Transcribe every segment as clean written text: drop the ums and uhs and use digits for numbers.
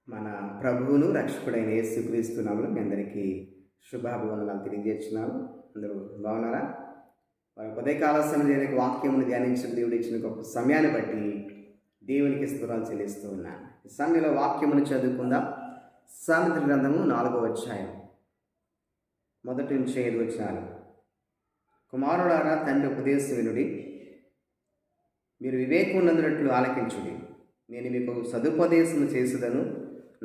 మన ప్రభువును రక్షకుడైన యేసుక్రీస్తు నామములో మీ అందరికీ శుభాభివందనాలు తెలియజేస్తున్నాను. అందరూ బాగున్నారా? వారి ఉదయకాల సమయానికి వాక్యమును ధ్యానించిన దేవుడు ఇచ్చిన గొప్ప సమయాన్ని బట్టి దేవునికి స్తుతులు చెల్లిస్తూ ఉన్నాను. ఈ సమయంలో వాక్యమును చదువుకుందాం. సామెతల గ్రంథము 4వ అధ్యాయం 1 నుంచి 5 వచనాలు. కుమారులారా, తండ్రి ఉపదేశం వినుడి, మీరు వివేకమునందునట్లు ఆలకించుడి. నేను మీకు సదుపదేశము చేసేదను,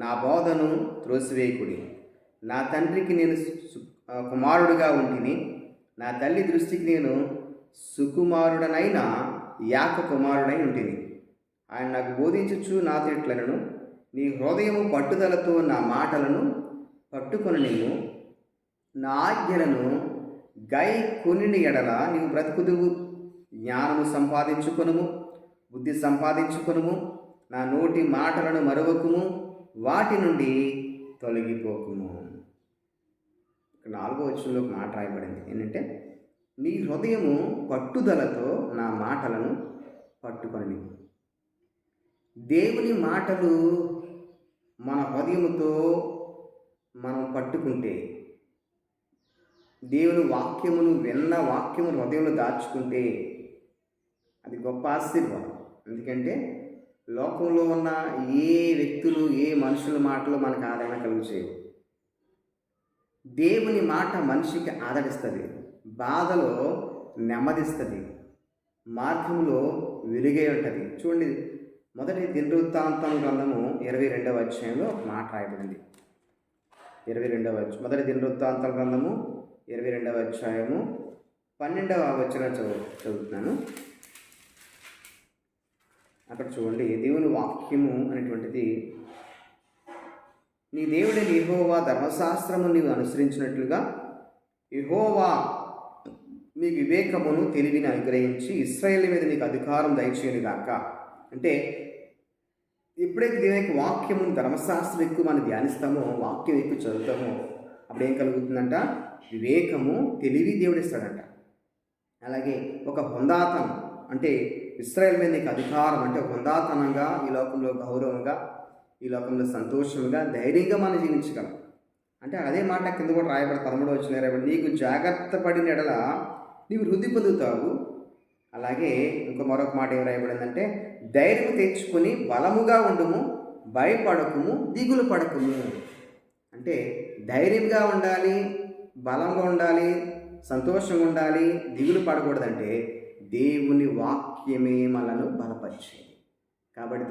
నా బోధను త్రోసివేయకుడి. నా తండ్రికి నేను కుమారుడిగా ఉంటిని, నా తల్లి దృష్టికి నేను సుకుమారుడనైన యాక కుమారుడై ఉంటిని. ఆయన నాకు బోధించుచు నాతో ఇట్లనను, నీ హృదయము పట్టుదలతో నా మాటలను పట్టుకొని నిన్ను, నా ఆజ్ఞలను గై కొనిన ఎడల నీవు బ్రతుకుదువు. జ్ఞానము సంపాదించుకొనుము, బుద్ధి సంపాదించుకొనుము. నా నోటి మాటలను మరువకుము, వాటి నుండి తొలగిపోకుము. 4వ వచనంలో ఒక మాట రాయబడింది ఏంటంటే, నీ హృదయము పట్టుదలతో నా మాటలను పట్టుకొని. దేవుని మాటలు మన హృదయముతో మనం పట్టుకుంటే, దేవుని వాక్యమును విన్న వాక్యమును హృదయంలో దాచుకుంటే అది గొప్ప ఆశీర్వాదం. ఎందుకంటే లోకంలో ఉన్న ఏ వ్యక్తులు, ఏ మనుషుల మాటలు మనకు ఆదరణ కలుగు చేయవు. దేవుని మాట మనిషికి ఆదరిస్తుంది, బాధలో నెమ్మదిస్తుంది, మార్గంలో వెలుగై ఉంటుంది. చూడండి, మొదటి దినవృత్తాంతం గ్రంథము 22వ అధ్యాయంలో ఒక మాట రాయబడింది. మొదటి దినవృత్తాంతం గ్రంథము 22వ అధ్యాయము 12వ వచనం చదువుతున్నాను. అక్కడ చూడండి, దేవుని వాక్యము అనేటువంటిది, నీ దేవుడైన యెహోవా ధర్మశాస్త్రము నీవు అనుసరించినట్లుగా యెహోవా నీకు వివేకమును తెలివిని అనుగ్రహించి ఇశ్రాయేలు మీద నీకు అధికారం దయచేయను గాక. అంటే ఎప్పుడైతే దేవుని వాక్యము ధర్మశాస్త్రం ఎక్కువ మనం ధ్యానిస్తామో, వాక్యం ఎక్కువ చదువుతామో, అప్పుడు ఏం కలుగుతుందంట? వివేకము, తెలివి దేవుడు ఇస్తాడంట. అలాగే ఒక హుందాతనం, అంటే ఇశ్రాయేలు మీద నీకు అధికారం అంటే ఒక హుందాతనంగా, ఈ లోకంలో గౌరవంగా, ఈ లోకంలో సంతోషంగా, ధైర్యంగా మనం జీవించగలం. అంటే అదే మాట కింద కూడా రాయబడి 13వ వచనంలో రాయబడి, నీకు జాగ్రత్త పడిన ఎడల నీవు వృద్ధి పొందుతావు. అలాగే మరొక మాట ఏం రాయబడిందంటే, ధైర్యం తెచ్చుకొని బలముగా ఉండుము, భయపడకుము, దిగులు పడకుము. అంటే ధైర్యంగా ఉండాలి, బలంగా ఉండాలి, సంతోషంగా ఉండాలి, దిగులు పడకూడదంటే దేవుని వాక్యమే మనను బలపరిచేది. కాబట్టి